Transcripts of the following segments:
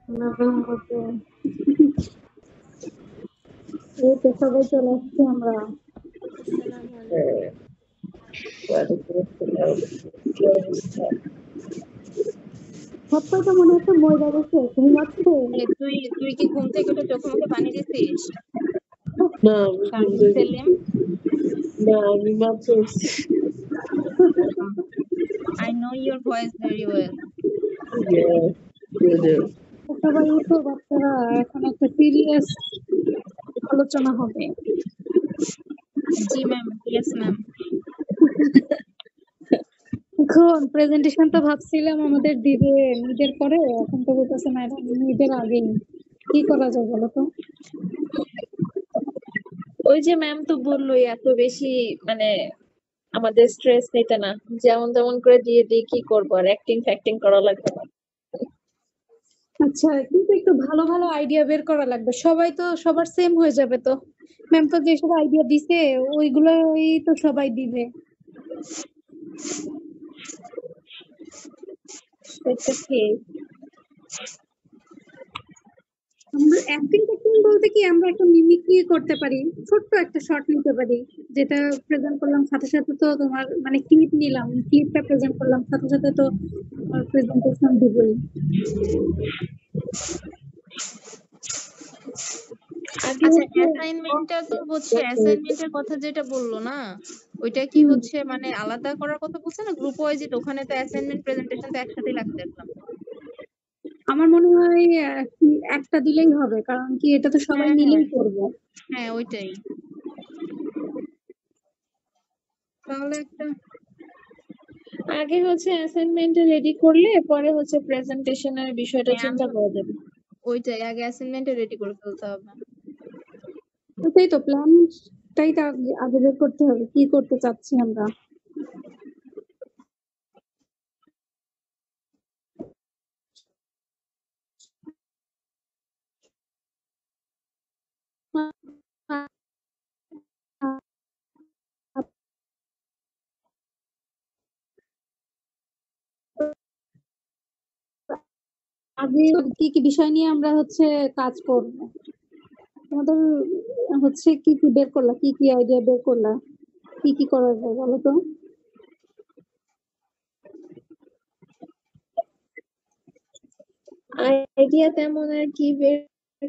এই তো সবাই চলে আসছি আমরা। আসসালামু আলাইকুম। ওয়ালাইকুম আসসালাম। কি অবস্থা? সবাই তো মনে হচ্ছে মজা গেছে, ঘুমাচ্ছে। তুই কি ঘুম থেকে উঠে চোখে মুখে পানি দিছিস? না আমি ঘুম শামীম থেকে সেলিম, না আমি মাত্র উঠছি। I know your voice very well. Yeah, good. সবাই উঠো বাচ্চারা, এখন একটা সিরিয়াস আলোচনা হবে। জি ম্যাম, yes ম্যাম। এখন প্রেজেন্টেশন তো ভাবছিলাম আমাদের দিবে ঈদের পরে, এখন তো বলতেছে ম্যাডাম ঈদের আগেই। কি করা যায় বলো তো? ওই যে ম্যাম তো বললোই এত বেশি মানে আমাদের স্ট্রেস নিতে না, যেমন তেমন করে দিয়ে দিই, কি করবো আর অ্যাক্টিং ফ্যাক্টিং করা লাগবে না। আচ্ছা, কিন্তু একটু ভালো ভালো আইডিয়া বের করা লাগবে, সবাই তো সবার সেম হয়ে যাবে তো। ম্যাম তো যেসব আইডিয়া দিছে ওইগুলোই তো সবাই দিবে। সেটা কি? আমরা অ্যাক্টিং বলতে কি আমরা একটা মিমিক্রি করতে পারি, ছোট্ট একটা শর্ট নিতে পারি, যেটা প্রেজেন্ট করলাম সাথে সাথে তো তোমার মানে ক্লিপ নিলাম, ক্লিপটা প্রেজেন্ট করলাম সাথে সাথে তো প্রেজেন্টেশন দিবই। আগে আচ্ছা, হচ্ছে অ্যাসাইনমেন্টটা তো হচ্ছে অ্যাসাইনমেন্টের কথা যেটা বললো না, ওইটা কি হচ্ছে মানে আলাদা করার কথা বলছে না গ্রুপ ওয়াইজ? ওখানে তো অ্যাসাইনমেন্ট প্রেজেন্টেশন তো একসাথেই লাগতে দেখলাম। আমার মনে হয় একটা দিলেই হবে, কারণ কি এটা তো সবাই হ্যাঁ মিলেই করবো। হ্যাঁ ওইটাই। তাহলে একটা আগে হচ্ছে অ্যাসাইনমেন্ট রেডি করলে পরে হচ্ছে প্রেজেন্টেশনের বিষয়টা হ্যাঁ, চিন্তা করা যাবে। ওইটাই আগে অ্যাসাইনমেন্টটা রেডি করে ফেলতে হবে। ওটাই তো প্ল্যানটাই তো আগে বের করতে হবে, কি করতে চাচ্ছি আমরা। আগে কি কি বিষয় নিয়ে আমরা হচ্ছে কাজ করব, তোমাদের হচ্ছে কি কি বের করলা, কি কি আইডিয়া বের করলা, কি কি করা যায় বলো তো? আইডিয়া তেমন আর কি বের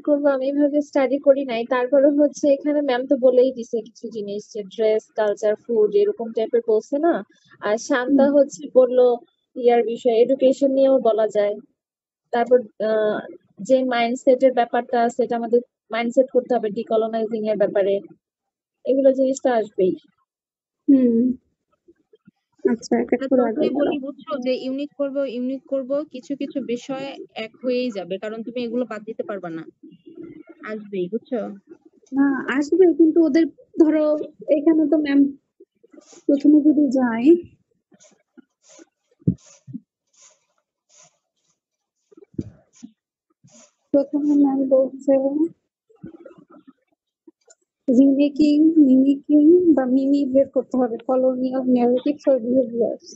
করবো আমি এভাবে স্টাডি করি নাই, তারপরে হচ্ছে এখানে ম্যাম তো বলেই দিছে কিছু জিনিস, যে ড্রেস, কালচার, ফুড এরকম টাইপের বলছে না। আর শান্তা হচ্ছে বললো ইয়ার বিষয় এডুকেশন নিয়েও বলা যায়। তারপর যে মাইন্ডসেটের ব্যাপারটা সেটা আমাদের মাইন্ডসেট করতে হবে ডিকলোনাইজিং এর ব্যাপারে, এগুলো জিনিসটা আসবেই। আচ্ছা, এক এক করে আগে যতই বলি বুঝছো যে ইউনিক করব কিছু কিছু বিষয় এক হয়েই যাবে, কারণ তুমি এগুলো বাদ দিতে পারবা না, আসবেই বুঝছো। না আসবে, কিন্তু ওদের ধরো এখানে তো ম্যাম প্রথমে যদি যাই, প্রথমে ম্যাম বলছে মিমিকিং বা মিমি বের করতে হবে, কলোনিয়াল ন্যারেটিভস অর বিহেভিয়ার্স।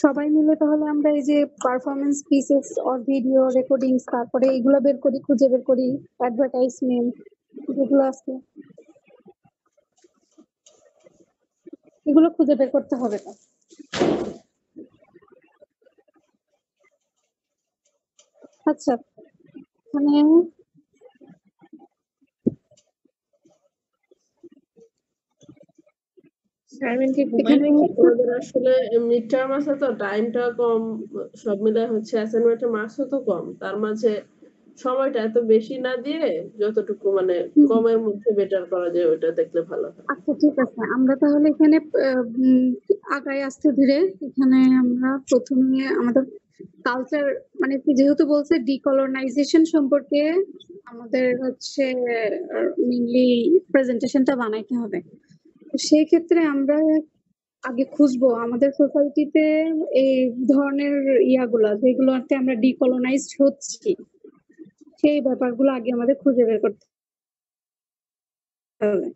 সবাই মিলে তাহলে আমরা এই যে performance pieces or video recordings, তারপরে এগুলো বের করি, খুঁজে বের করি, অ্যাডভার্টাইজমেন্ট যেগুলো আছে এগুলো খুঁজে বের করতে হবে। আচ্ছা, মানে আসলে মিড টার্ম আছে তো টাইমটা কম, সব মিলে হচ্ছে অ্যাসাইনমেন্টের মার্কসও তো কম, তার মাঝে সময়টা এত বেশি না দিয়ে যতটুকু মানে কমের মধ্যে বেটার করা যায় ওটা দেখলে ভালো হয়। আচ্ছা ঠিক আছে, আমরা তাহলে এখানে আগাই আসতে ধীরে। এখানে আমরা প্রথমে আমাদের কালচার মানে যেহেতু বলছে ডিকলোনাইজেশন সম্পর্কে আমাদের হচ্ছে মেইনলি প্রেজেন্টেশনটা বানাইতে হবে। তো সেই ক্ষেত্রে আমরা আগে খুঁজবো আমাদের সোসাইটিতে এই ধরনের ইয়াগুলা যেগুলোতে আমরা ডিকলোনাইজড হচ্ছি, সেই ব্যাপারগুলো আগে আমাদের খুঁজে বের করতে হবে।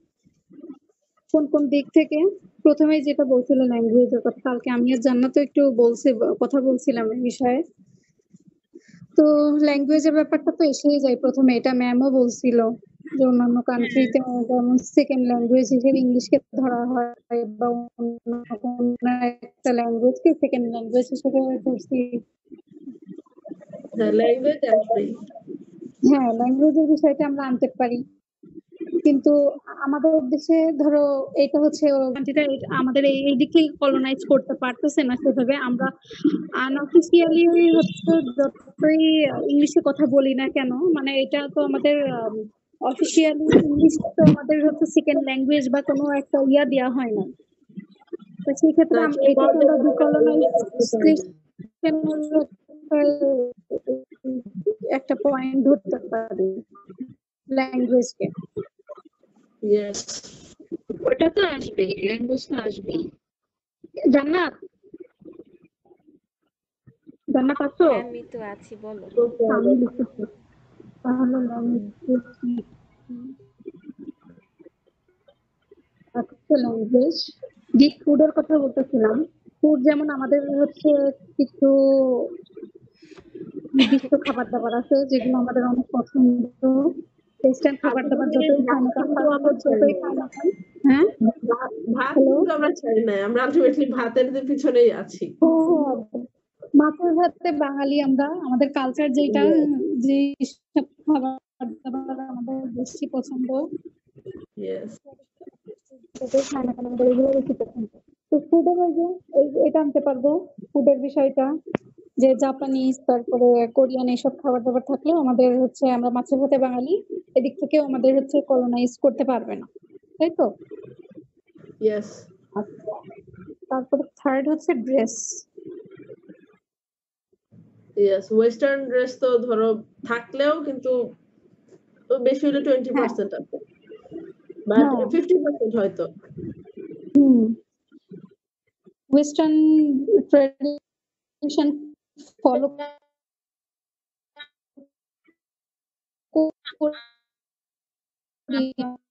কোন কোন দিক থেকে? প্রথমেই যেটা বলছিল ল্যাঙ্গুয়েজের কথা, কালকে আমি আর জান্নাতও একটু কথা বলছিলাম এই বিষয়ে। তো ল্যাঙ্গুয়েজের ব্যাপারটা তো এসেই যায় প্রথমে, এটা ম্যামও বলছিল যে অন্যান্য কান্ট্রিতে যেমন সেকেন্ড ল্যাঙ্গুয়েজ হিসেবে ইংলিশকে ধরা হয় বা অন্য কোনো একটা ল্যাঙ্গুয়েজকে সেকেন্ড ল্যাঙ্গুয়েজ হিসেবে ধরছি। হ্যাঁ, ল্যাঙ্গুয়েজ আসবেই। হ্যাঁ, ল্যাঙ্গুয়েজের বিষয়টা আমরা আনতে পারি। কিন্তু আমাদের দেশে ধরো এটা হচ্ছে কান্ট্রিটা আমাদের এই দিক থেকে কলোনাইজ করতে পারতেছে না সেভাবে। আমরা আনঅফিসিয়ালি হচ্ছে যতই ইংলিশে কথা বলি না কেন, মানে এটা তো আমাদের অফিসিয়ালি ইংলিশ তো আমাদের হচ্ছে সেকেন্ড ল্যাঙ্গুয়েজ বা কোনো একটা দেওয়া হয় না। তো সেই ক্ষেত্রে না, সেই এটাকে আমরা মর্যাদা একটা পয়েন্ট ধরতে পারি ল্যাঙ্গুয়েজকে। ইয়েস, ওটা তো আসবেই, ল্যাঙ্গুয়েজ তো আসবেই। জান্নাত জান্নাত আছো? হ্যাঁ আমি তো আছি, বলো। আমি লিখতেছি তাহলে ল্যাঙ্গুয়েজ কি? ল্যাঙ্গুয়েজ গিক ফুডের কথা বলতেছিলাম। ফুড যেমন আমাদের হচ্ছে কিছু নির্দিষ্ট খাবার দাবার আছে যেগুলো আমাদের অনেক পছন্দ। ওয়েস্টার্ন খাবার দাবার যতই খাই না কেন, যতই খাই না কেন, হ্যাঁ ভাত কিন্তু আমরা ছাড়ি নাই, আমরা আলটিমেটলি ভাতের পিছনেই আছি। মাছের ভাতে বাঙালি আমরা, আমাদের কালচার যেটা, যে সব খাবার দাবার আমাদের বেশি পছন্দ। ইয়েস, যতই খাই না কেন আমাদের এগুলো বেশি পছন্দ। তো ফুডের ওই যে এটা আনতে পারবো, ফুডের বিষয়টা যে জাপানিজ তারপরে কোরিয়ান এইসব খাবার দাবার থাকলেও আমাদের হচ্ছে আমরা মাছের ভাতে বাঙালি, এদিক থেকেও আমাদের হচ্ছে কলোনাইজ করতে পারবে না, তাই তো? ইয়েস। আচ্ছা, তারপরে থার্ড হচ্ছে ড্রেস। ইয়েস, ওয়েস্টার্ন ড্রেস তো ধরো থাকলেও কিন্তু বেশি হলে 20% আছে, বাট 50% হয়তো। ওয়েস্টার্ন ট্রেডিশন ফলো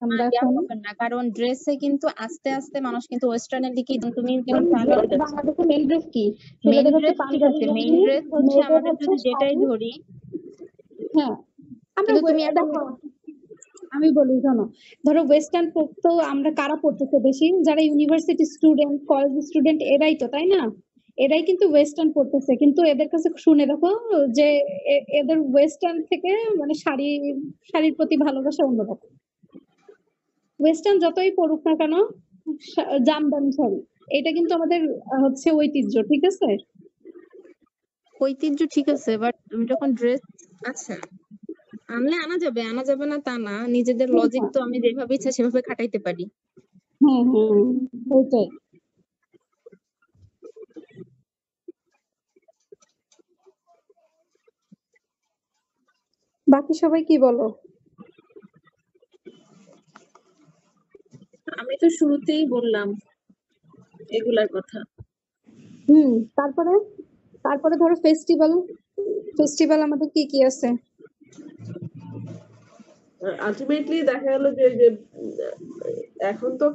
আমরা এখন না, কারণ ড্রেসে কিন্তু আস্তে আস্তে মানুষ কিন্তু ওয়েস্টার্নের দিকে, তুমি বাংলাদেশে মেইন ড্রেস কি? মেইন ছেলেদের হচ্ছে ড্রেস ঠিক পাঞ্জাবি আছে, মেইন লুঙ্গি, ড্রেস হচ্ছে মেয়েদের আমাদের হচ্ছে যদি যেটাই শাড়ি। ধরি, হ্যাঁ, আমরা কিন্তু তুমি একটা দেখো আমি বলি শোনো, ধরো ওয়েস্টার্ন তো আমরা কারা পড়তেছে বেশি? যারা ইউনিভার্সিটি স্টুডেন্ট, কলেজ স্টুডেন্ট, এরাই তো, তাই না? এরাই কিন্তু ওয়েস্টার্ন পড়তেছে, কিন্তু এদের কাছে শুনে দেখো যে এদের ওয়েস্টার্ন থেকে মানে শাড়ির প্রতি ভালোবাসা অন্যরকম। ওয়েস্টার্ন যতই পড়ুক না কেন, জামদানি শাড়ি এটা কিন্তু আমাদের হচ্ছে ঐতিহ্য, ঠিক আছে? ঐতিহ্য ঠিক আছে, বাট তুমি যখন ড্রেস, আচ্ছা আনলে আনা যাবে না তা না, নিজেদের লজিক তো আমি যেভাবে ইচ্ছা সেভাবে খাটাইতে পারি। হ্যাঁ হ্যাঁ, ওইটাই। বাকি সবাই কি বলো? আমি তো শুরুতেই বললাম এগুলার কথা। তারপরে ধরো ফেস্টিভ্যাল আমাদের কি কি আছে? আলটিমেটলি দেখা গেল যে যে এখন তো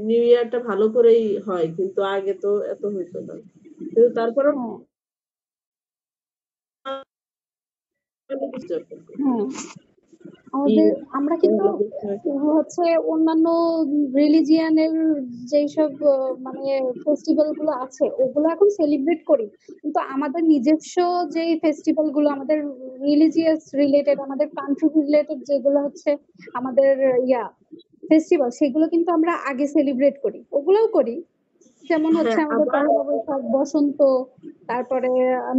নিউ ইয়ারটা ভালো করেই হয়, কিন্তু আগে তো এত হইতো না, কিন্তু তারপরে হ্যাঁ, আমরা কিন্তু হচ্ছে অন্যান্য রিলিজিয়ানের যেসব মানে ফেস্টিভ্যাল গুলো আছে ওগুলো এখন সেলিব্রেট করি, কিন্তু আমাদের নিজস্ব যে ফেস্টিভ্যাল গুলো আমাদের রিলিজিয়াস রিলেটেড, আমাদের কান্ট্রি রিলেটেড যেগুলো হচ্ছে আমাদের ফেস্টিভ্যাল, সেগুলো কিন্তু আমরা আগে সেলিব্রেট করি, ওগুলোও করি। যেমন হচ্ছে আমাদের পহেলা বৈশাখ, বসন্ত, তারপরে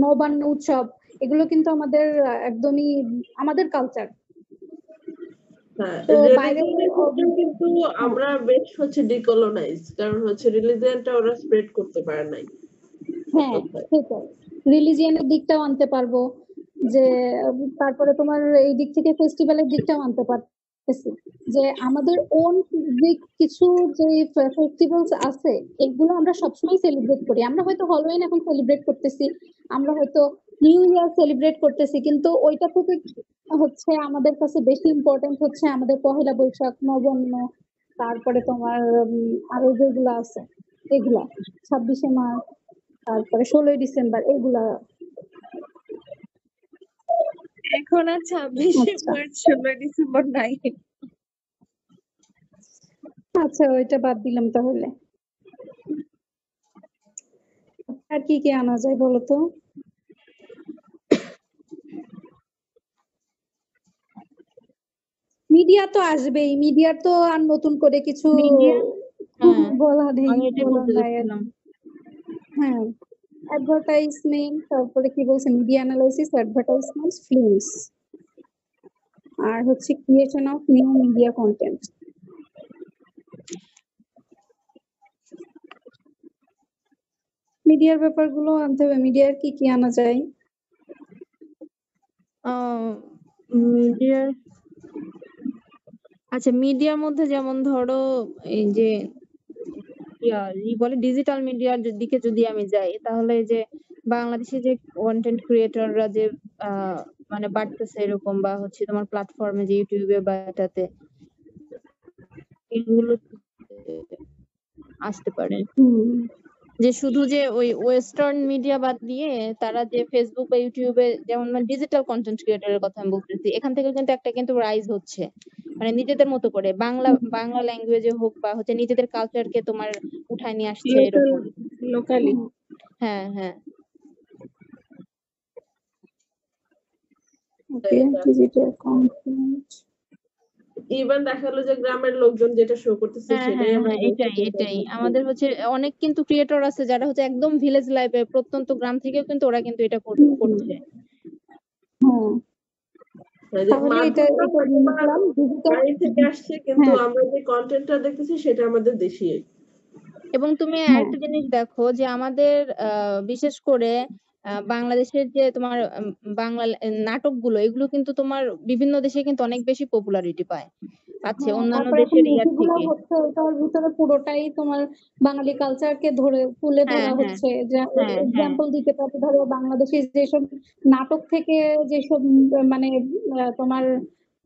নবান্ন উৎসব, এগুলো কিন্তু আমাদের একদমই আমাদের কালচার। তো বাইরে কিন্তু আমরা বেশ হচ্ছে ডিকলোনাইজ, কারণ হচ্ছে রিলিজিয়নটা ওরা স্প্রেড করতে পারে নাই। হ্যাঁ, সেটাই, রিলিজিয়নের দিকটাও আনতে পারবো, যে তারপরে তোমার এই দিক থেকে ফেস্টিভ্যালের দিকটাও আনতে পারতেছি, যে আমাদের ওন কিছু যে ফেস্টিভ্যালস আছে এগুলো আমরা সবসময় সেলিব্রেট করি। আমরা হয়তো হ্যালোউইন এখন সেলিব্রেট করতেছি, আমরা হয়তো নিউ ইয়ার সেলিব্রেট করতেছি, কিন্তু ওইটা থেকে হচ্ছে আমাদের কাছে বেশি ইম্পর্টেন্ট হচ্ছে আমাদের পহেলা বৈশাখ, নবান্ন, তারপরে তোমার আরো যেগুলো আছে এগুলা 26শে মার্চ, তারপরে 16ই ডিসেম্বর এগুলা। এখন আর 26শে আচ্ছা মার্চ 16ই ডিসেম্বর নাই। আচ্ছা, ওইটা বাদ দিলাম তাহলে। আর কি কি আনা যায় বলো তো? মিডিয়া তো আসবেই, মিডিয়ার তো আর নতুন করে কিছু মিডিয়া, হ্যাঁ বলা নেই, আমি এটাই বলার বলতে নাই আর যাচ্ছিলাম। কি। হ্যাঁ, অ্যাডভার্টাইজমেন্ট, তারপরে কি বলছে মিডিয়া অ্যানালাইসিস, অ্যাডভার্টাইজমেন্ট, ফিল্মস, আর হচ্ছে creation of new media content. মিডিয়ার ব্যাপারগুলো আনতে হবে। মিডিয়ার কি কি আনা যায়? মিডিয়ার, আচ্ছা মিডিয়ার মধ্যে যেমন ধরো এই যে বলে ডিজিটাল মিডিয়ার দিকে যদি আমি যাই, তাহলে এই যে বাংলাদেশে যে কন্টেন্ট ক্রিয়েটররা যে মানে বাড়তেছে এরকম, বা হচ্ছে তোমার প্ল্যাটফর্মে যে ইউটিউবে বা এটাতে, এগুলো আসতে পারে। যে শুধু যে ওই ওয়েস্টার্ন মিডিয়া বাদ দিয়ে তারা যে ফেসবুক বা ইউটিউবে যেমন ডিজিটাল কন্টেন্ট ক্রিয়েটরের কথা আমি বলতেছি, এখান থেকে কিন্তু একটা কিন্তু রাইজ হচ্ছে, মানে নিজেদের মতো করে বাংলা ল্যাঙ্গুয়েজে হোক বা হচ্ছে নিজেদের কালচারকে তোমার উঠায় নিয়ে আসছে এরকম। লোকালি। হ্যাঁ হ্যাঁ, ওকে, ডিজিটাল কন্টেন্ট। ইভেন দেখা গেলো যে গ্রামের লোকজন যেটা শো করতেছে হ্যাঁ সেটাই হ্যাঁ আমরা হ্যাঁ, এটাই আমাদের হচ্ছে অনেক কিন্তু ক্রিয়েটর আছে যারা হচ্ছে একদম ভিলেজ লাইফে প্রত্যন্ত গ্রাম থেকেও কিন্তু ওরা কিন্তু এটা করছে। হ্যাঁ, মানে যে তাহলে এটা মাধ্যমটা এটা হয়তো বা বুঝলাম ডিজিটাল। বাইরে থেকে আসছে, কিন্তু হ্যাঁ আমরা যে কন্টেন্টটা দেখতেছি সেটা আমাদের দেশি। এবং তুমি হ্যাঁ আরেকটা জিনিস দেখো যে আমাদের বিশেষ করে বাংলাদেশের যে তোমার বাংলা নাটকগুলো, এগুলো কিন্তু তোমার বিভিন্ন দেশে কিন্তু অনেক বেশি পপুলারিটি পাচ্ছে হ্যাঁ, অন্যান্য তারপরে এখন দেশের ইয়ার মুভিগুলো থেকে। হচ্ছে ওটার ভিতরে পুরোটাই তোমার বাঙালি কালচারকে ধরে তুলে হ্যাঁ ধরা হ্যাঁ হচ্ছে। যে হ্যাঁ হ্যাঁ, এক্সাম্পল দিতে পারি, ধরো বাংলাদেশি যেসব নাটক থেকে যেসব মানে তোমার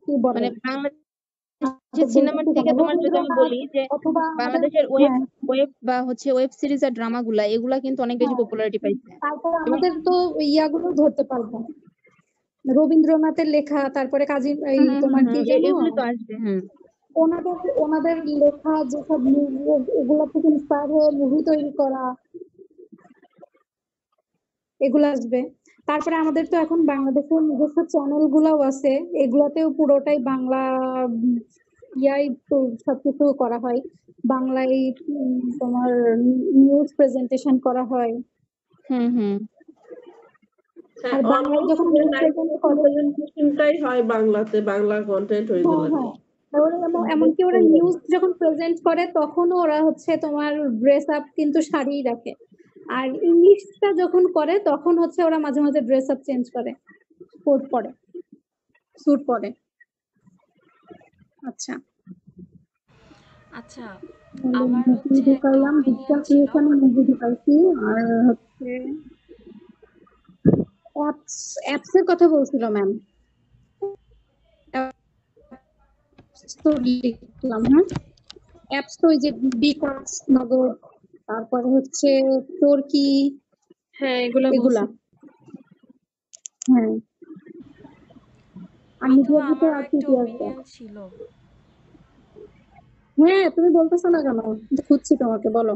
কি বলে মানে বাংলাদেশের নাটক সিনেমার বলতেছি কেন, থেকে তোমার যদি আমি রবীন্দ্রনাথ বলি যে অথবা আমাদের। বাংলাদেশের ওয়েব হ্যাঁ, ওয়েব বা হচ্ছে ওয়েব সিরিজ আর ড্রামাগুলা, এগুলা কিন্তু অনেক বেশি হ্যাঁ, পপুলারিটি পাইছে। তারপর এবং আমাদের তো ইয়াগুলো ধরতে পারবো, রবীন্দ্রনাথের লেখা, তারপরে কাজী এই তোমার কি জানো এগুলো তো আসবে। হ্যাঁ, ওনাদের ওনাদের লেখা যেসব এগুলা থেকে ইন্সপায়ার হয়ে মুভি তৈরি করা, এগুলো আসবে। তারপরে আমাদের তো এখন বাংলাদেশের নিজস্ব চ্যানেল গুলাও আছে, এগুলাতেও পুরোটাই বাংলা ইয়াই তো সবকিছু করা হয় বাংলায়। তোমার নিউজ প্রেজেন্টেশন করা হয়। হ্যাঁ, আর বাংলায় অলমোস্ট যখন যে নিউজ প্রেজেন্ট করে, প্রেজেন্টেশনটাই হয় বাংলাতে, বাংলা কন্টেন্ট হ্যাঁ ওইগুলো হ্যাঁ, এমনকি ওরা নিউজ যখন প্রেজেন্ট করে তখনও ওরা হচ্ছে তোমার ড্রেস আপ কিন্তু শাড়িই রাখে। আর ইংলিশটা যখন করে তখন হচ্ছে ওরা মাঝে মাঝে ড্রেস আপ চেঞ্জ করে, কোট পরে, স্যুট পরে। আচ্ছা, আচ্ছা, আমার হচ্ছে একটা ঢুকাইলাম ওপিনিয়ন ডিজিটাল ছিল। ক্রিয়েশন মুভি ঢুকাইছি। আর হচ্ছে অ্যাপস এর কথা বলছিল ম্যাম, তো লিখলাম। হ্যাঁ, অ্যাপস তো ওই যে বিকাশ, নগদ, তারপরে হচ্ছে তোর কি, হ্যাঁ, এগুলা এগুলা। বলছি। হ্যাঁ, আর মিতু, মিডিয়ার ভিতরে আমারও আর কি একটা কি আসবে? ওপিনিয়ন ছিল। হ্যাঁ, তুমি বলতেছো না কেন? খুঁজছি তোমাকে, বলো।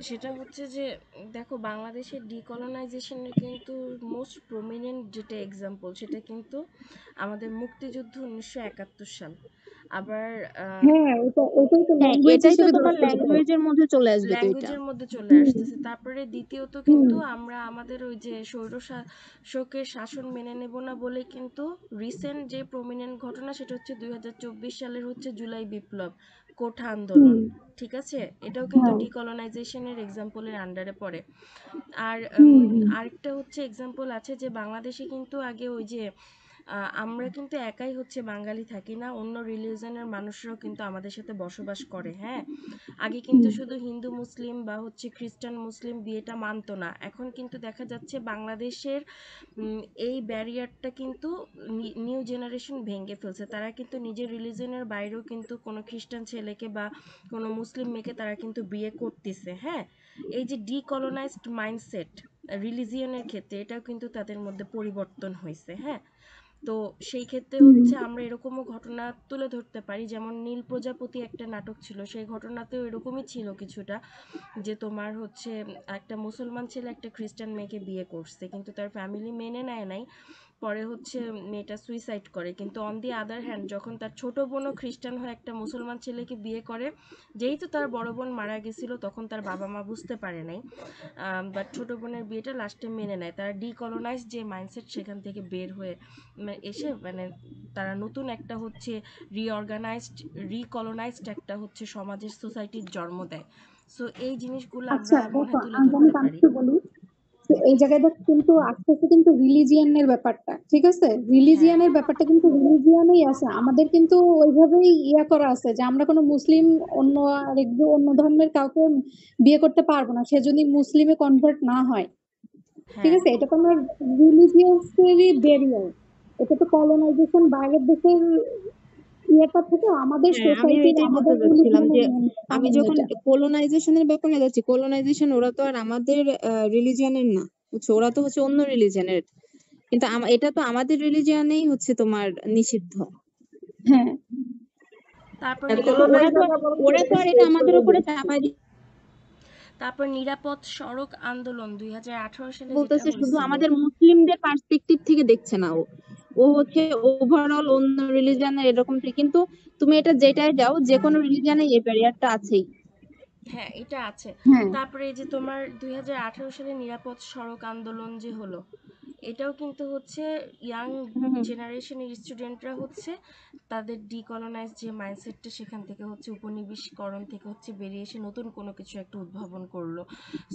সেটা হচ্ছে যে দেখো, বাংলাদেশের ডিকলোনাইজেশনের কিন্তু মোস্ট প্রমিনেন্ট যেটা এক্সাম্পল, সেটা কিন্তু আমাদের মুক্তিযুদ্ধ 1971 সাল। আবার হ্যাঁ, ওটাই তো হ্যাঁ ল্যাঙ্গুয়েজ এটাই তো হিসেবে তোমার ধরতে হবে। ল্যাঙ্গুয়েজের মধ্যে চলে আসবে তো এটা। ল্যাঙ্গুয়েজের মধ্যে চলে হুম আসতেছে। তারপরে দ্বিতীয়ত হুম কিন্তু আমরা আমাদের ওই যে স্বৈরশাসকের শাসন মেনে নেব না বলে কিন্তু রিসেন্ট যে প্রমিনেন্ট ঘটনা, সেটা হচ্ছে 2024 সালের হচ্ছে জুলাই বিপ্লব, কোঠা আন্দোলন। হুম, ঠিক আছে, এটাও কিন্তু হ্যাঁ, ডিকলোনাইজেশনের এক্সাম্পলের আন্ডারে পড়ে। আর হুম হুম আরেকটা হচ্ছে এক্সাম্পল আছে যে বাংলাদেশে কিন্তু আগে ওই যে আমরা কিন্তু একাই হচ্ছে বাঙালি থাকি না, অন্য রিলিজনের মানুষরাও কিন্তু আমাদের সাথে বসবাস করে। হ্যাঁ, আগে কিন্তু শুধু হিন্দু মুসলিম বা হচ্ছে খ্রিস্টান মুসলিম বিয়েটা মানতো না, এখন কিন্তু দেখা যাচ্ছে বাংলাদেশের এই ব্যারিয়ারটা কিন্তু নিউ জেনারেশন ভেঙে ফেলছে। তারা কিন্তু নিজের রিলিজনের বাইরেও কিন্তু কোনো খ্রিস্টান ছেলেকে বা কোনো মুসলিম মেয়েকে তারা কিন্তু বিয়ে করতেছে। হ্যাঁ, এই যে ডিকলোনাইজড মাইন্ডসেট রিলিজিয়নের ক্ষেত্রে, এটাও কিন্তু তাদের মধ্যে পরিবর্তন হয়েছে। হ্যাঁ, তো সেই ক্ষেত্রে হচ্ছে আমরা এরকমও ঘটনা তুলে ধরতে পারি, যেমন নীল প্রজাপতি একটা নাটক ছিল, সেই ঘটনাতেও এরকমই ছিল কিছুটা, যে তোমার হচ্ছে একটা মুসলমান ছেলে একটা খ্রিস্টান মেয়েকে বিয়ে করছে, কিন্তু তার ফ্যামিলি মেনে নেয় নাই। পরে হচ্ছে মেয়েটা সুইসাইড করে, কিন্তু অন দি আদার হ্যান্ড যখন তার ছোট বোনও খ্রিস্টান হয়ে একটা মুসলমান ছেলেকে বিয়ে করে, যেহেতু তার বড় বোন মারা গেছিল তখন তার বাবা মা বুঝতে পারে নাই, বাট ছোট বোনের বিয়েটা লাস্টে মেনে নেয়। তারা ডিকলোনাইজ যে মাইন্ডসেট সেখান থেকে বের হয়ে এসে মানে তারা নতুন একটা হচ্ছে রিকলোনাইজড একটা হচ্ছে সমাজের সোসাইটির জন্ম দেয়। সো এই জিনিসগুলো আচ্ছা আমরা মনে দেখো, তুলে আমি ধরতে পারি। একটু বলি যে এই জায়গায় দেখ কিন্তু আসতেছে কিন্তু রিলিজিয়ানের ব্যাপারটা, ঠিক আছে? রিলিজিয়ানের ব্যাপারটা কিন্তু রিলিজিয়ানেই আছে, আমাদের কিন্তু ওইভাবেই ইয়া করা আছে যে আমরা কোনো মুসলিম অন্য অন্য ধর্মের কাউকে বিয়ে করতে পারবো না, সে যদি মুসলিমে কনভার্ট না হয়, ঠিক হ্যাঁ, আছে? এটা তো আমার রিলিজিয়াসেরই ব্যারিয়ার, এটা তো কলোনাইজেশন বাইরের দেশের ইয়েটা থেকে আমাদের হ্যাঁ, আমিও সোসাইটির এটাই বলতে আমাদের চাচ্ছিলাম যে রিলিজিয়ানের আমি কারণ যখন এটা। কলোনাইজেশনের ব্যাপারে যাচ্ছি, কলোনাইজেশন ওরা তো আর আমাদের রিলিজিয়নের না, বুঝছো, ওরা তো হচ্ছে অন্য রিলিজিয়নের, কিন্তু এটা তো আমাদের রিলিজিয়নেই হচ্ছে তোমার নিষিদ্ধ। হ্যাঁ, তারপর এটা তো ওরা তো ওরা তো আর এটা আমাদের উপরে চাপাই তারপর নিরাপদ সড়ক আন্দোলন 2018 সালে যেটা বলতেছে, শুধু হয়েছিল। আমাদের মুসলিমদের পার্সপেক্টিভ থেকে দেখছে না, ও ও হচ্ছে ওভারঅল অন্য রিলিজিয়নের এরকম কিন্তু তুমি এটা যেটাই যাও, যে কোনো রিলিজিয়নে এই ব্যারিয়ারটা আছেই। হ্যাঁ, এটা আছে। হ্যাঁ, তারপরে এই যে তোমার 2018 সালে নিরাপদ সড়ক আন্দোলন যে হলো, এটাও কিন্তু হচ্ছে ইয়াং জেনারেশনের স্টুডেন্টরা হচ্ছে তাদের ডিকলোনাইজ যে মাইন্ডসেটটা সেখান থেকে হচ্ছে উপনিবেশকরণ থেকে হচ্ছে বেরিয়ে এসে নতুন কোনো কিছু একটা উদ্ভাবন করলো।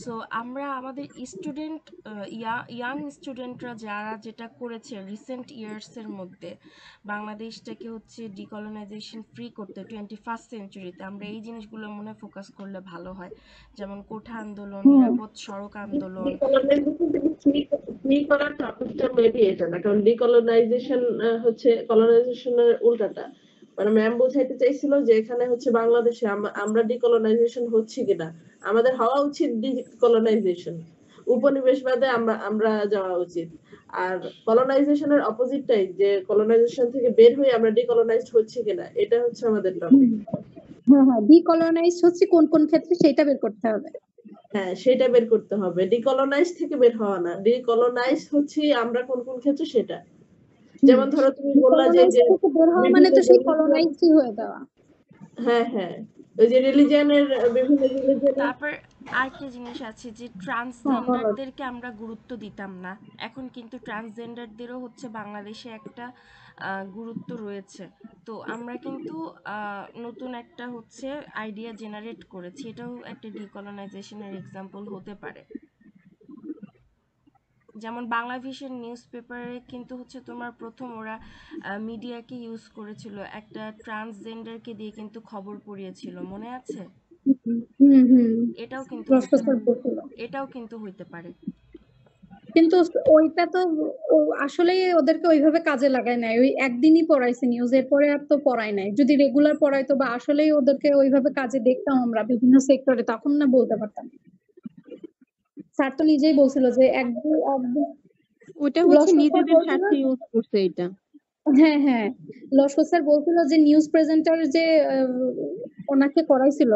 সো আমরা আমাদের স্টুডেন্ট ইয়াং স্টুডেন্টরা যারা যেটা করেছে রিসেন্ট ইয়ার্সের মধ্যে বাংলাদেশটাকে হচ্ছে ডিকলোনাইজেশন ফ্রি করতে 21st সেঞ্চুরিতে, আমরা এই জিনিসগুলো মনে ফোকাস করলে ভালো হয়, যেমন কোঠা আন্দোলন, নিরাপদ সড়ক আন্দোলন। ফ্রি করার টপিকটা মেবি এটা না, কারণ ডিকলোনাইজেশন হচ্ছে কলোনাইজেশনের উল্টাটা। মানে ম্যাম বোঝাইতে চাইছিল যে এখানে হচ্ছে বাংলাদেশে আমরা ডিকলোনাইজেশন হচ্ছে কিনা, আমাদের হওয়া উচিত ডিকলোনাইজেশন, উপনিবেশবাদে আমরা যাওয়া উচিত। আর কলোনাইজেশনের অপোজিটটাই, যে কলোনাইজেশন থেকে বের হয়ে আমরা ডিকলোনাইজড হচ্ছে কিনা, এটা হচ্ছে আমাদের টপিক। হ্যাঁ, হ্যাঁ, ডিকলোনাইজ হচ্ছে কোন কোন ক্ষেত্রে সেটা বের করতে হবে। হ্যাঁ, সেটা বের করতে হবে, ডিকলোনাইজ থেকে বের হওয়া না। ডিকলোনাইজ হচ্ছে আমরা কোন কোন ক্ষেত্রে সেটা, যেমন ধরো তুমি বললা যে কলোনাইজ থেকে বের হওয়া মানে তো সেই কলোনাইজই হয়ে যাওয়া। হ্যাঁ হ্যাঁ, ওই যে রিলিজিয়নের বিভিন্ন রিলিজিয়নের তারপর আরেকটা জিনিস আছে যে ট্রান্সজেন্ডারদেরকে আমরা গুরুত্ব দিতাম না, এখন কিন্তু ট্রান্সজেন্ডারদেরও হচ্ছে বাংলাদেশে একটা গুরুত্ব রয়েছে। তো আমরা কিন্তু নতুন একটা হচ্ছে আইডিয়া জেনারেট করেছি, এটাও একটা ডিকলোনাইজেশনের এক্সাম্পল হতে পারে। যেমন বাংলা ভিশন নিউজ পেপারে কিন্তু হচ্ছে তোমার প্রথম ওরা মিডিয়াকে ইউজ করেছিল, একটা ট্রান্সজেন্ডারকে দিয়ে কিন্তু খবর পড়িয়েছিল, মনে আছে? এটাও কিন্তু এটাও কিন্তু হইতে পারে। কিন্তু ওইটা তো আসলেই ওদেরকে ওইভাবে কাজে লাগায় নাই, ওই একদিনই পড়াইছে নিউজ, এর পরে আর তো পড়াই নাই। যদি রেগুলার পড়াইতো বা আসলেই ওদেরকে ওইভাবে কাজে দেখতাম আমরা বিভিন্ন সেক্টরে, তখন না বলতে পারতাম। স্যার তো নিজেই বলছিল যে একদিন ওটা হচ্ছে নিজেদের স্বার্থে ইউজ করছে এটা। হ্যাঁ হ্যাঁ, লস্কর স্যার বলছিল যে নিউজ প্রেজেন্টার যে ওনাকে করাইছিল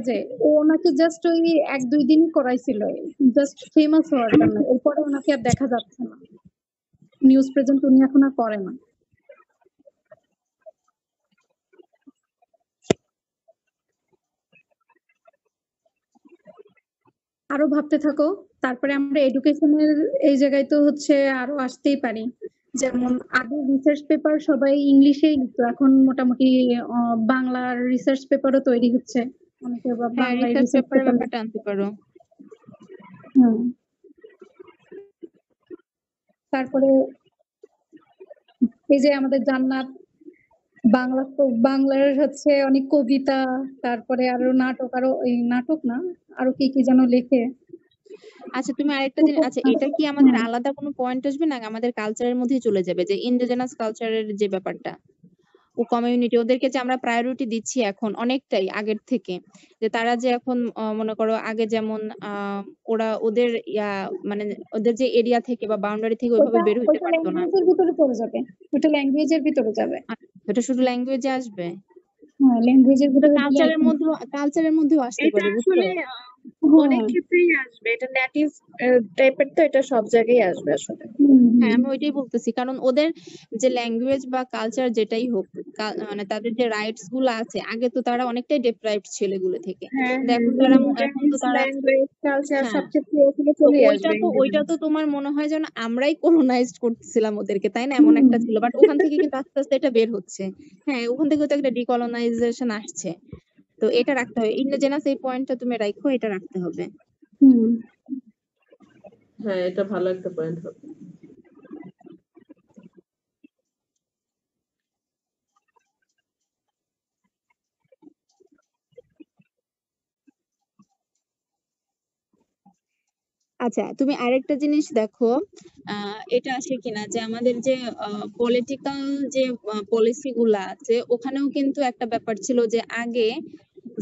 যে ও ওনাকে জাস্ট ওই 1-2 দিনই করাইছিল, জাস্ট ফেমাস হওয়ার জন্য, এরপরে ওনাকে আর দেখা যাচ্ছে না, নিউজ প্রেজেন্ট উনি এখন আর করে না। আরো ভাবতে থাকো, তারপরে আমরা এডুকেশনের এই জায়গায় তো হচ্ছে আরো আসতেই পারি। যেমন আগে রিসার্চ পেপার সবাই ইংলিশেই লিখতো, এখন মোটামুটি বাংলার রিসার্চ পেপারও তৈরি হচ্ছে, অনেকে বাংলায় রিসার্চ রিসার্চ পেপারের পেপার ব্যাপারটা আনতে পারো। তারপরে এই যে আমাদের জান্নাত বাংলার হচ্ছে অনেক কবিতা, তারপরে আরো নাটক, আরো এই নাটক না, আরো কি যেন লেখে। আচ্ছা তুমি আরেকটা জিনিস, আচ্ছা এটা কি আমাদের আলাদা কোনো পয়েন্ট আসবে না আমাদের কালচারের মধ্যেই চলে যাবে, যে ইন্ডিজেনাস কালচারের যে ব্যাপারটা ও কমিউনিটি, ওদেরকে যে আমরা প্রায়োরিটি দিচ্ছি এখন অনেকটাই আগের থেকে, যে তারা যে এখন মনে করো আগে যেমন ওরা ওদের মানে ওদের যে এরিয়া থেকে বা বাউন্ডারি থেকে ওইভাবে বের হইতে ওইটা পারতো না। ল্যাঙ্গুয়েজের ভিতরে পড়ে যাবে, ওইটা ল্যাঙ্গুয়েজের ভিতরে যাবে। এটা শুধু ল্যাঙ্গুয়েজে আসবে, হ্যাঁ ল্যাঙ্গুয়েজের ভিতরে কালচারের মধ্যেও আসতে এটা পারে, বুঝছো? আসলে অনেক ক্ষেত্রেই আসবে, এটা নেটিভ টাইপের, তো এটা সব জায়গায় আসবে আসলে। হ্যাঁ আমি ওইটাই বলতেছি, কারণ ওদের যে ল্যাঙ্গুয়েজ বা কালচার যেটাই হোক, মানে তাদের যে রাইটস গুলো আছে, আগে তো তারা অনেকটাই ডেপ্রাইভড ছিল এগুলো থেকে। এখন তো তারা ল্যাঙ্গুয়েজ কালচার হ্যাঁ, সব ক্ষেত্রে ওখানে তো চলে আসবে। ওইটা তো তোমার মনে হয় যেন আমরাই কলোনাইজড করতেছিলাম ওদেরকে, তাই না? এমন একটা ছিল, বাট ওখান থেকে কিন্তু আস্তে আস্তে এটা বের হচ্ছে। হ্যাঁ ওখান থেকে তো একটা ডিকলোনাইজেশন আসছে, তো এটা রাখতে হবে। ইন্ডিজেনাস এই পয়েন্টটা তুমি রাখো, এটা রাখতে হবে। হ্যাঁ এটা ভালো একটা পয়েন্ট হবে। আচ্ছা তুমি আরেকটা জিনিস দেখো, এটা আসে কিনা যে আমাদের যে পলিটিক্যাল যে পলিসি গুলা আছে, ওখানেও কিন্তু একটা ব্যাপার ছিল যে আগে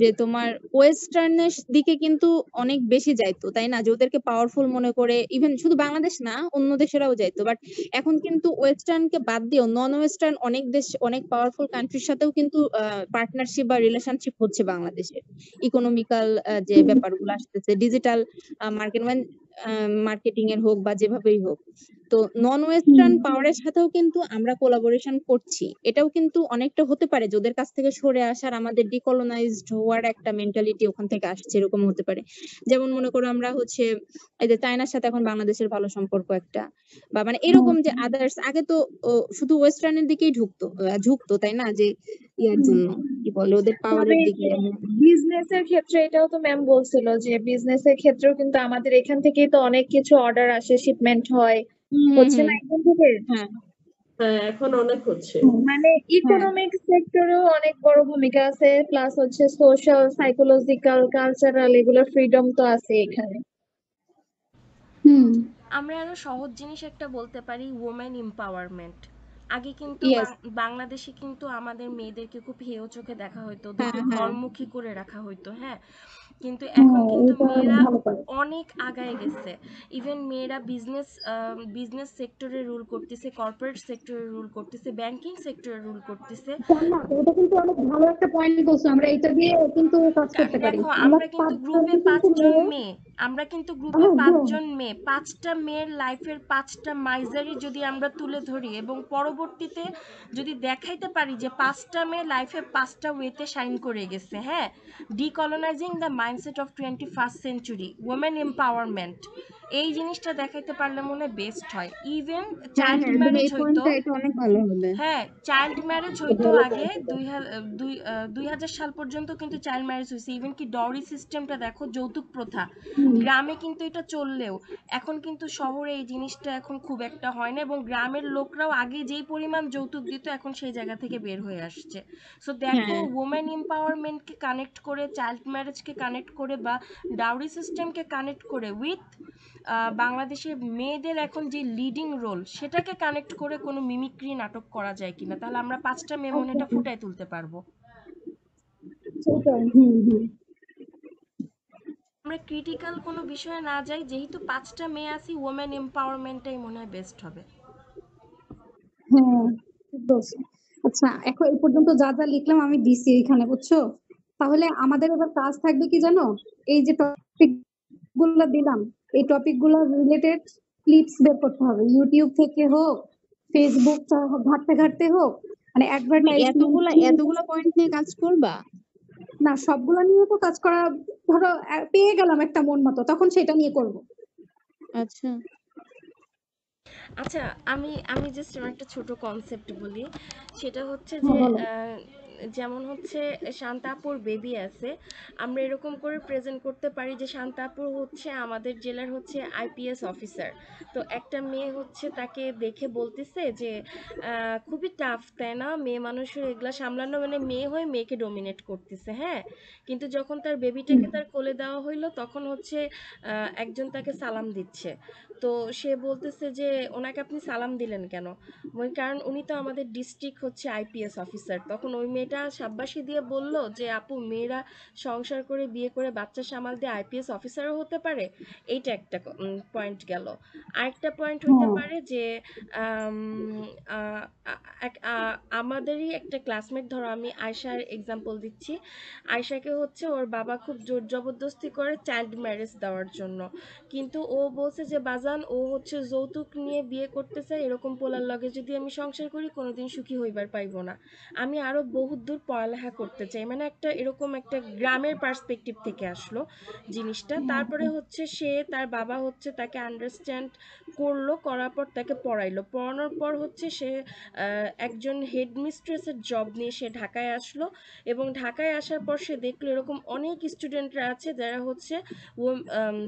যে তোমার ওয়েস্টার্নের দিকে কিন্তু অনেক বেশি যাইতো, তাই না? যে ওদেরকে পাওয়ারফুল মনে করে, ইভেন শুধু বাংলাদেশ না অন্য দেশেরাও যাইতো, বাট এখন কিন্তু ওয়েস্টার্নকে বাদ দিয়েও নন ওয়েস্টার্ন অনেক দেশ, অনেক পাওয়ারফুল কান্ট্রির সাথেও কিন্তু পার্টনারশিপ বা রিলেশনশিপ হচ্ছে বাংলাদেশের। ইকোনমিক্যাল যে ব্যাপারগুলো আসতেছে, ডিজিটাল মার্কেটিং এর হোক বা যেভাবেই হোক, তো নন ওয়েস্টার্ন পাওয়ারের সাথেও কিন্তু আমরা কোলাবোরেশন করছি। এটাও কিন্তু অনেকটা হতে পারে যে ওদের কাছ থেকে সরে আসার, আমাদের ডিকলোনাইজড হওয়ার একটা মেন্টালিটি ওখান থেকে আসছে, এরকম হতে পারে। যেমন মনে করো আমরা হচ্ছে এই যে চায়নার সাথে এখন বাংলাদেশের ভালো সম্পর্ক একটা, বা মানে এরকম যে আদার্স, আগে তো শুধু ওয়েস্টার্নের দিকেই ঝুঁকতো, তাই না? যে ইয়ার জন্য কি বলে ওদের পাওয়ারের দিকে। বিজনেসের ক্ষেত্রে এটাও তো ম্যাম বলছিল যে বিজনেসের ক্ষেত্রেও কিন্তু আমাদের এখান থেকেই তো অনেক কিছু অর্ডার আসে, শিপমেন্ট হয়, হচ্ছে না এখান থেকে? হ্যাঁ হ্যাঁ এখন অনেক হচ্ছে। মানে ইকোনমিক সেক্টরেও অনেক বড় ভূমিকা আছে, প্লাস হচ্ছে সোশ্যাল, সাইকোলজিক্যাল, কালচারাল, এগুলোর ফ্রিডম তো আছে এখানে। আমরা আরো সহজ জিনিস একটা বলতে পারি, ওমেন এম্পাওয়ারমেন্ট। আগে কিন্তু বাংলাদেশে কিন্তু আমাদের মেয়েদেরকে খুব হেয় চোখে দেখা হতো, ওদেরকে ঘরমুখী করে রাখা হতো। হ্যাঁ কিন্তু এখন কিন্তু মেয়েরা অনেক আগায় গেছে। ইভেন মেয়েরা বিজনেস সেক্টরে রুল করতেছে, কর্পোরেট সেক্টরে রুল করতেছে, ব্যাংকিং সেক্টরে রুল করতেছে। এটা কিন্তু অনেক ভালো একটা পয়েন্ট বলছো, আমরা এটা দিয়ে কিন্তু কাজ করতে পারি। দেখো আমরা কিন্তু গ্রুপে 5 জন মেয়ে, আমরা কিন্তু গ্রুপে 5 জন মেয়ে, 5টা মেয়ের লাইফের 5টা মাইজারি যদি আমরা তুলে ধরি এবং পরবর্তীতে যদি দেখাইতে পারি যে 5টা মেয়ে লাইফে 5টা ওয়েতে শাইন করে গেছে। হ্যাঁ, decolonising the mindset of 21st century, women empowerment, এই জিনিসটা দেখাইতে পারলে মনে বেস্ট হয়। ইভেন চাইল্ড ম্যারেজ হইতো, হ্যাঁ চাইল্ড ম্যারেজ হইতো আগে 2000 সাল পর্যন্ত কিন্তু চাইল্ড ম্যারেজ হয়েছে। ইভেন কি ডরি সিস্টেমটা দেখো, যৌতুক প্রথা, গ্রামে কিন্তু এটা চললেও এখন কিন্তু শহরে এই জিনিসটা এখন খুব একটা হয় না, এবং গ্রামের লোকরাও আগে যেই পরিমাণ যৌতুক দিত এখন সেই জায়গা থেকে বের হয়ে আসছে। সো দেখো ওমেন এম্পাওয়ারমেন্টকে কানেক্ট করে, চাইল্ড ম্যারেজকে কানেক্ট করে বা ডাউরি সিস্টেমকে কানেক্ট করে উইথ বাংলাদেশের মেয়েদের এখন যে লিডিং রোল, সেটাকে কানেক্ট করে কোনো মিমিক্রি নাটক করা যায় কিনা, তাহলে আমরা 5টা মেয়ে মনে এটা ফুটায় তুলতে পারবো। আমরা ক্রিটিক্যাল কোনো বিষয়ে না যাই, যেহেতু 5টা মেয়ে আছি, ওমেন এম্পাওয়ারমেন্টটাই মনে হয় বেস্ট হবে। হ্যাঁ ঠিক বলছো। আচ্ছা এখন এই পর্যন্ত যা যা লিখলাম আমি দিছি এখানে, বুঝছো? তাহলে আমাদের এবার কাজ থাকবে কি জানো, এই যে টপিক গুলো দিলাম, এই টপিক গুলো রিলেটেড ক্লিপস বের করতে হবে, ইউটিউব থেকে হোক, ফেসবুক ঘাটতে ঘাটতে হোক, মানে এতগুলা পয়েন্ট নিয়ে কাজ করবা না, সবগুলা নিয়ে তো কাজ করা, ধরো পেয়ে গেলাম একটা মন মতো, তখন সেটা নিয়ে করব। আচ্ছা আচ্ছা আমি জাস্ট একটা ছোট কনসেপ্ট বলি, সেটা হচ্ছে যে যেমন হচ্ছে শান্তাপুর বেবি আছে, আমরা এরকম করে প্রেজেন্ট করতে পারি যে শান্তাপুর হচ্ছে আমাদের জেলার হচ্ছে আইপিএস অফিসার। তো একটা মেয়ে হচ্ছে তাকে দেখে বলতেছে যে খুবই টাফ তাই না, মেয়ে মানুষের এগুলা সামলানো, মানে মেয়ে হয়ে মেয়েকে ডমিনেট করতেছে, হ্যাঁ। কিন্তু যখন তার বেবিটাকে তার কোলে দেওয়া হইলো তখন হচ্ছে একজন তাকে সালাম দিচ্ছে। তো সে বলতেছে যে ওনাকে আপনি সালাম দিলেন কেন? কারণ উনি তো আমাদের ডিস্ট্রিক্ট হচ্ছে আইপিএস অফিসার। তখন ওই মেয়েটা শাব্বাসি দিয়ে বলল যে আপু, মেয়েরা সংসার করে বিয়ে করে বাচ্চা সামাল দিয়ে আইপিএস অফিসারও হতে পারে। এইটা একটা পয়েন্ট গেল। আরেকটা পয়েন্ট হইতে পারে যে আম, আ- আমাদেরই একটা ক্লাসমেট, ধরো আমি আয়শার এক্সাম্পল দিচ্ছি। আয়শাকে হচ্ছে ওর বাবা খুব জোর জবরদস্তি করে চাইল্ড ম্যারেজ দেওয়ার জন্য, কিন্তু ও বলছে যে বাজান ও হচ্ছে যৌতুক নিয়ে বিয়ে করতে চায়, এরকম পোলার লগে যদি আমি সংসার করি কোনোদিন সুখী হইবার পাইবো না, আমি আরো বহুত দূর পড়ালেখা করতে চাই। মানে একটা এরকম একটা গ্রামের পার্সপেক্টিভ থেকে আসলো জিনিসটা। তারপরে হচ্ছে সে, তার বাবা হচ্ছে তাকে আন্ডারস্ট্যান্ড করলো, করার পর তাকে পড়াইলো, পড়ানোর পর হচ্ছে সে একজন হেড মিস্ট্রেসের জব নিয়ে সে ঢাকায় আসলো। এবং ঢাকায় আসার পর সে দেখলো এরকম অনেক স্টুডেন্টরা আছে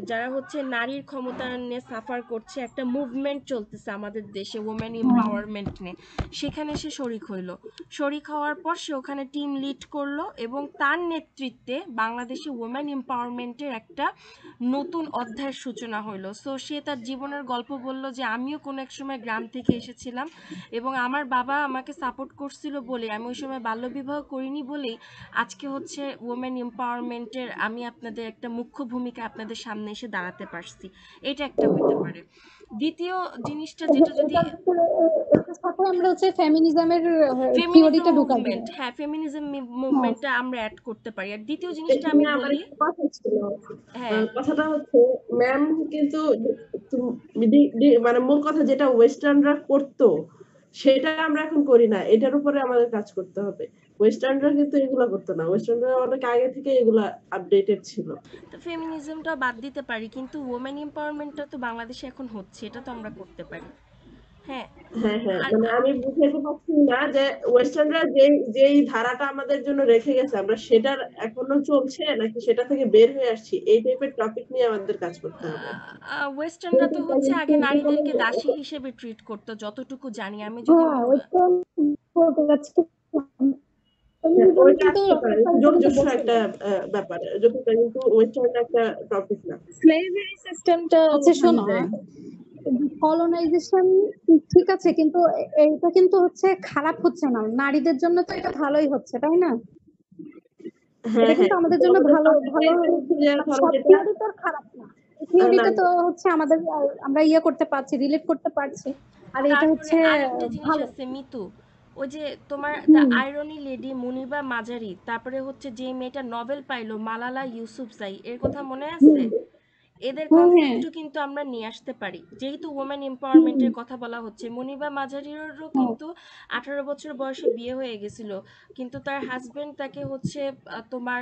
যারা হচ্ছে নারীর ক্ষমতায়ন নিয়ে সাফার করছে, একটা মুভমেন্ট চলতেছে আমাদের দেশে ওমেন এম্পাওয়ারমেন্ট নিয়ে। সেখানে সে শরিক হইলো। শরিক হওয়ার পর সে ওখানে টিম লিড করলো এবং তার নেতৃত্বে বাংলাদেশে ওমেন এম্পাওয়ারমেন্টের একটা নতুন অধ্যায়ের সূচনা হইলো। সো সে তার জীবনের গল্প বলল যে আমিও কোনো এক সময় গ্রাম থেকে এসেছিলাম এবং আমার বাবা আমাকে সাপোর্ট করছিল বলে, আমি ওই সময় বাল্যবিবাহ করিনি বলেই আজকে হচ্ছে ওমেন এম্পাওয়ারমেন্টের আমি আপনাদের একটা মুখ্য ভূমিকা আপনাদের সামনে এসে দাঁড়াতে পারছি। এটা একটা হইতে পারে। দ্বিতীয় জিনিসটা যেটা যদি এটার সাথে আমরা হচ্ছে ফেমিনিজমের ফেমিনিজম থিওরিটা ঢুকাই মুভমেন্ট, দিলাম। হ্যাঁ ফেমিনিজম মুভমেন্টটা আমরা অ্যাড করতে পারি। আর দ্বিতীয় জিনিসটা এখানে আমি আমার বলি, একটা কথা ছিল। হ্যাঁ কথাটা হচ্ছে ম্যাম কিন্তু মানে মূল কথা যেটা ওয়েস্টার্নরা করতো সেটা আমরা এখন করি না, এটার উপরে আমাদের কাজ করতে হবে। ওয়েস্টার্নরা কিন্তু এগুলা করতো না, ওয়েস্টার্নরা অনেক আগে থেকে এগুলা আপডেটেড ছিল। তো ফেমিনিজমটা বাদ দিতে পারি, কিন্তু ওমেন এম্পাওয়ারমেন্টটা তো বাংলাদেশে এখন হচ্ছে, এটা তো আমরা করতে পারি, হ্যাঁ। হ্যাঁ হ্যাঁ, আর মানে আমি বুঝাতে পারছি না যে ওয়েস্টার্নরা যেই ধারাটা আমাদের জন্য রেখে গেছে আমরা সেটার এখনো চলছে নাকি সেটা থেকে বের হয়ে আসছি, এই টাইপের টপিক নিয়ে আমাদের কাজ করতে হবে। ওয়েস্টার্নরা তো হচ্ছে আগে নারীদেরকে দাসী হিসেবে ট্রিট করতো, যতটুকু জানি আমি। যদি হ্যাঁ, ওইটা বলতে চাচ্ছি। ওইটা কিন্তু আসতে পারে, অনেক আগে থেকে যোগযোগ্য বলছিল। একটা ব্যাপার, যোগ্যতা, কিন্তু ওয়েস্টার্ন একটা টপিক না। স্লেভারি সিস্টেমটা আচ্ছা শোনো, যায়। কলোনাইজেশন ঠিক আছে, কিন্তু এইটা কিন্তু হচ্ছে খারাপ হচ্ছে না, নারীদের জন্য তো এটা ভালোই হচ্ছে, তাই না? হ্যাঁ এটা হ্যাঁ, কিন্তু আমাদের কিন্তু জন্য আমাদের ভালো ভালো, topic টা হচ্ছে যে মানে ধরো সব যেটা থিওরি তো আর খারাপ না। থিওরিটা না, তো হচ্ছে আমাদের আমরা ইয়ে করতে পারছি, রিলেট করতে পারছি, আর এটা তারপরে হচ্ছে আরেকটা জিনিস ভালো। আছে মিতু, ওই যে তোমার the hmm irony lady Muniba Mazari, তারপরে হচ্ছে যে মেয়েটা নোবেল পাইলো মালালা ইউসুফজাই, এর কথা মনে আছে? এদের হ্যাঁ হ্যাঁ কনসেপ্টও কিন্তু আমরা নিয়ে আসতে পারি, যেহেতু ওমেন হুম, এম্পাওয়ারমেন্টের কথা বলা হচ্ছে। মনিবা মাঝারিরও হ্যাঁ, কিন্তু 18 বছর বয়সে বিয়ে হয়ে গেছিল, কিন্তু তার হাজবেন্ড তাকে হচ্ছে তোমার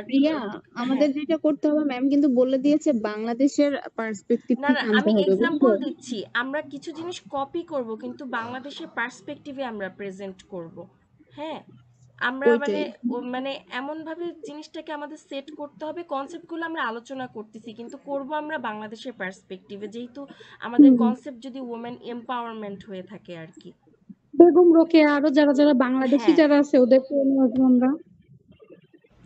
রিয়া, হ্যাঁ, আমাদের যেটা করতে হবে, ম্যাম কিন্তু বলে দিয়েছে বাংলাদেশের পার্সপেক্টিভ না থেকে না আনতে আমি হবে, বুঝছো? এক্সাম্পল দিচ্ছি, আমরা কিছু জিনিস কপি করব কিন্তু বাংলাদেশের পার্সপেক্টিভে আমরা প্রেজেন্ট করব, হ্যাঁ। আমরা মানে ওইটাই। মানে এমন ভাবে জিনিসটাকে আমাদের সেট করতে হবে, কনসেপ্টগুলো আমরা আলোচনা করতেছি কিন্তু করব আমরা বাংলাদেশের পার্সপেক্টিভে, যেহেতু আমাদের হুম। কনসেপ্ট যদি ওমেন এম্পাওয়ারমেন্ট হয়ে থাকে আর কি। বেগম রোকেয়া আরো যারা যারা বাংলাদেশি হ্যাঁ, যারা আছে ওদেরকে নিয়ে আসবো আমরা।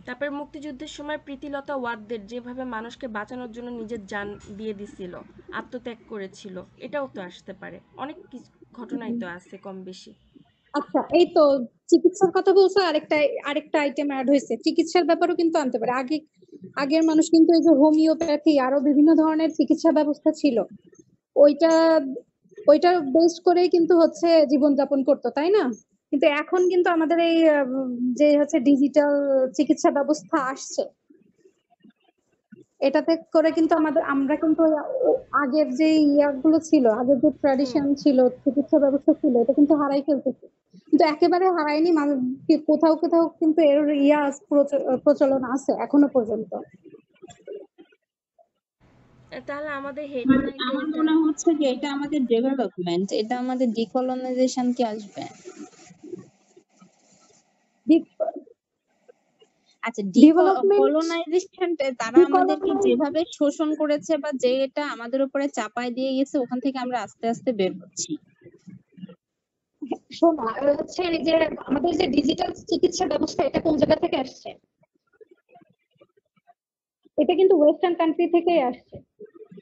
তারপর মুক্তিযুদ্ধের সময় প্রীতিলতা ওয়াদ্দেদ যেভাবে মানুষকে বাঁচানোর জন্য নিজের জান দিয়ে দিছিল, আত্মত্যাগ করেছিল, এটাও তো আসতে পারে। অনেক কিছু ঘটনাই তো আছে কম বেশি। আচ্ছা, এই তো চিকিৎসার কথা বলছো, আরেকটা আরেকটা আইটেম অ্যাড হয়েছে, চিকিৎসার ব্যাপারও কিন্তু আনতে পারে। আগের মানুষ কিন্তু এই যে হোমিওপ্যাথি আরো বিভিন্ন ধরনের চিকিৎসা ব্যবস্থা ছিল, ওইটা ওইটা বেস করেই কিন্তু হচ্ছে জীবনযাপন করতো, তাই না? কিন্তু এখন কিন্তু আমাদের এই যে হচ্ছে ডিজিটাল চিকিৎসা ব্যবস্থা আসছে, এটাতে করে কিন্তু আমরা কিন্তু আগের যে ইয়াগুলো ছিল, আগের যে হুম, ট্র্যাডিশন ছিল, চিকিৎসা ব্যবস্থা ছিল, এটা কিন্তু হারাই ফেলতেছে। কিন্তু একেবারে হারায়নি, কোথাও কোথাও কিন্তু এর প্রচলন আছে এখনো পর্যন্ত। তাহলে আমাদের আমার হেডলাইন আমার কোনটা? মনে হচ্ছে যে এটা আমাদের ডেভেলপমেন্ট, এটা আমাদের ডিকলোনাইজেশন কি আসবে? আচ্ছা, ডেভেলপমেন্ট কলোনাইজেশন তারা আমাদেরকে যেভাবে শোষণ করেছে বা যে এটা আমাদের উপরে চাপায় দিয়ে গেছে, ওখান থেকে আমরা আস্তে আস্তে বের হচ্ছি। শোনো, হচ্ছে এই যে আমাদের যে ডিজিটাল চিকিৎসা ব্যবস্থা, এটা কোন জায়গা থেকে আসছে? এটা কিন্তু ওয়েস্টার্ন কান্ট্রি থেকেই আসছে।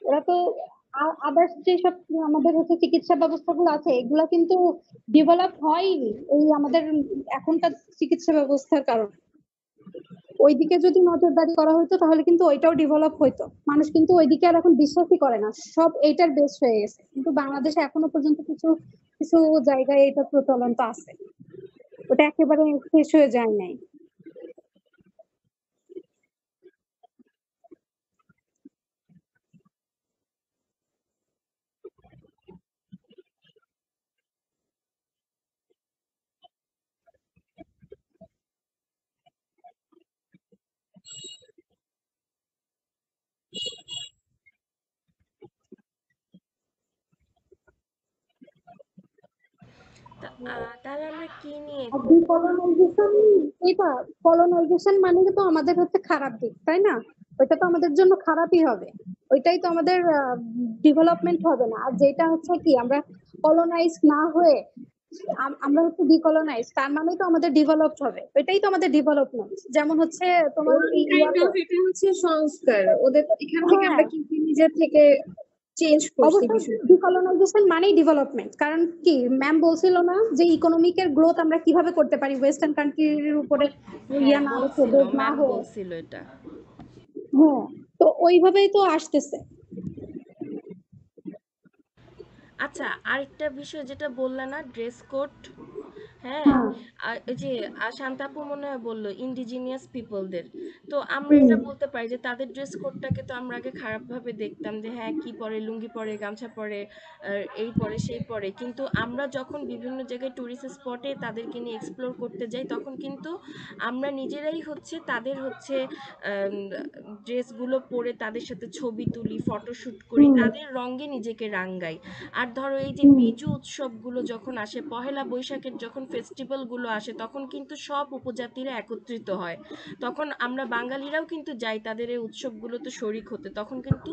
ওরা তো আদার্স যেসব আমাদের হচ্ছে চিকিৎসা ব্যবস্থাগুলো আছে, এগুলা কিন্তু ডেভেলপ হয়নি এই আমাদের এখনকার চিকিৎসা ব্যবস্থার কারণে। ওইদিকে যদি নজরদারি করা হতো তাহলে কিন্তু ওইটাও ডেভেলপ হইতো। মানুষ কিন্তু ওইদিকে আর এখন বিশ্বাসই করে না, সব এইটার বেস হয়ে গেছে। কিন্তু বাংলাদেশে এখনো পর্যন্ত কিছু কিছু জায়গায় এটা প্রচলন তো আছে, ওটা একেবারে শেষ হয়ে যায় নাই। তাহলে আমরা কি নিয়ে কলোনাইজেশন মানে তো আমাদের হচ্ছে খারাপ দিক, তাই না? ওইটা তো আমাদের জন্য খারাপই হবে, ওইটাই তো আমাদের ডেভেলপমেন্ট হবে না। আর যেটা হচ্ছে কি, আমরা কলোনাইজ না হয়ে আমরা হচ্ছে ডিকলোনাইজ, তার মানে তো আমাদের ডেভেলপড হবে, এটাই তো আমাদের ডেভেলপমেন্ট। যেমন হচ্ছে তোমার এটা হচ্ছে সংস্কার ওদের, এখান থেকে আমরা কিন্তু নিজের থেকে চেঞ্জ করছি বিষয়টা। ডিকলোনাইজেশন মানেই ডেভেলপমেন্ট। কারণ কি ম্যাম বলছিল না যে ইকোনমিকের গ্রোথ আমরা কিভাবে করতে পারি ওয়েস্টার্ন কান্ট্রির উপরে ইয়া না হচ্ছে, বেদ না হয়ে। বলছিল এটা। হ্যাঁ, তো ওইভাবেই তো আসতেছে। আচ্ছা, আরেকটা বিষয় যেটা বললে না, ড্রেস কোড। হ্যাঁ, আর ওই যে শান্তাপু মনে হয় বললো ইন্ডিজিনিয়াস পিপলদের, তো আমরা এটা বলতে পারি যে তাদের ড্রেস কোডটাকে তো আমরা আগে খারাপ ভাবে দেখতাম যে হ্যাঁ কি পরে, লুঙ্গি পরে, গামছা পরে, এই পরে সেই পরে। কিন্তু আমরা যখন বিভিন্ন জায়গায় টুরিস্ট স্পটে তাদেরকে নিয়ে এক্সপ্লোর করতে যাই, তখন কিন্তু আমরা নিজেরাই হচ্ছে তাদের হচ্ছে ড্রেসগুলো পরে তাদের সাথে ছবি তুলি, ফটোশুট করি, তাদের রঙে নিজেকে রাঙ্গাই। আর ধরো এই যে বিজু উৎসবগুলো যখন আসে, পহেলা বৈশাখের যখন ফেস্টিভ্যাল গুলো আসে, তখন কিন্তু সব উপজাতিরা একত্রিত হয়, তখন আমরা বাঙালিরাও কিন্তু যাই তাদের এই উৎসবগুলোতে শরিক হতে। তখন কিন্তু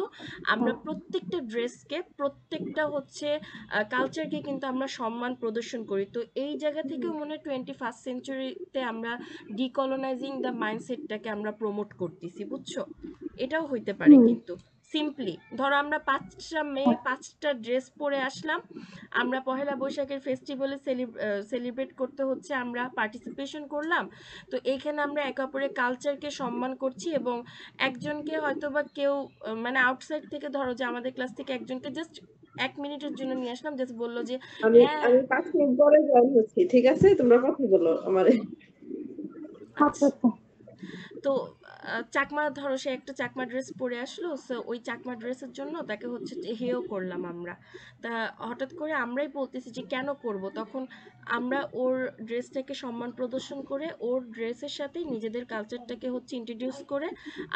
আমরা প্রত্যেকটা ড্রেসকে, প্রত্যেকটা হচ্ছে কালচারকে কিন্তু আমরা সম্মান প্রদর্শন করি। তো এই জায়গা থেকেও মনে হয় 21st সেঞ্চুরিতে আমরা ডিকলোনাইজিং দ্য মাইন্ডসেটটাকে আমরা প্রমোট করতেছি, বুঝছো? এটাও হইতে পারে। কিন্তু সিম্পলি ধরো আমরা 5টা মেয়ে 5টা ড্রেস পরে আসলাম, আমরা পহেলা বৈশাখের ফেস্টিভ্যালে সেলিব্রেট করতে হচ্ছে, আমরা পার্টিসিপেশন করলাম, তো এইখানে আমরা একে অপরের কালচারকে সম্মান করছি। এবং একজনকে হয়তো বা কেউ মানে আউটসাইড থেকে, ধরো যে আমাদের ক্লাস থেকে একজনকে জাস্ট 1 মিনিটের জন্য নিয়ে আসলাম, জাস্ট বললো যে আমি হ্যাঁ 5 মিনিট পরে জয়েন হচ্ছি, ঠিক আছে? তোমরা কথা বলো আমারে। আচ্ছা আচ্ছা। তো চাকমা, ধরো সে একটা চাকমা ড্রেস পরে আসলো, সো ওই চাকমা ড্রেসের জন্য তাকে হচ্ছে হেও করলাম আমরা। তা হঠাৎ করে আমরাই বলতেছি যে কেন করব, তখন আমরা ওর ড্রেসটাকে সম্মান প্রদর্শন করে ওর ড্রেসের সাথে নিজেদের কালচারটাকে হচ্ছে ইন্ট্রোডিউস করে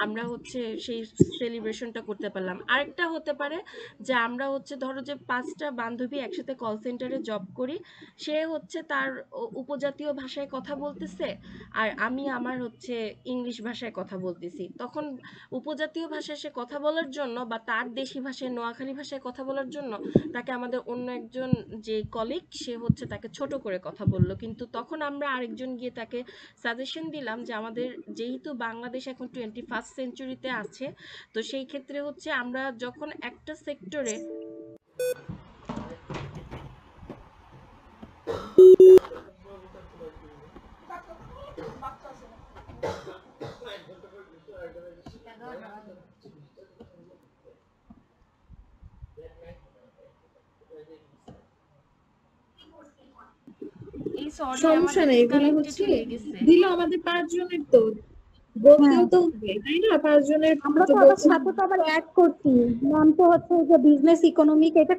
আমরা হচ্ছে সেই সেলিব্রেশনটা করতে পারলাম। আরেকটা হতে পারে যে আমরা হচ্ছে ধরো যে 5টা বান্ধবী একসাথে কল সেন্টারে জব করি, সে হচ্ছে তার উপজাতীয় ভাষায় কথা বলতেছে, আর আমি আমার হচ্ছে ইংলিশ ভাষায় কথা বলতেছি। তখন উপজাতীয় ভাষায় সে কথা বলার জন্য বা তার দেশি ভাষায়, নোয়াখালী ভাষায় কথা বলার জন্য তাকে আমাদের অন্য একজন যে কলিগ, সে হচ্ছে তাকে ছোট করে কথা বলল। কিন্তু তখন আমরা আরেকজন গিয়ে তাকে সাজেশন দিলাম যে আমাদের যেহেতু বাংলাদেশ এখন 21st সেঞ্চুরিতে আছে, তো সেই ক্ষেত্রে হচ্ছে আমরা যখন একটা সেক্টরে সমস্যা নেই, এগুলো হচ্ছে দিল আমাদের 5 জনের, তো বলতেও তো হবে, তাই না? 5 জনের আমরা তো আবার সাথে তো আবার অ্যাড করছি, নাম তো হচ্ছে যে বিজনেস ইকোনমিক, এটা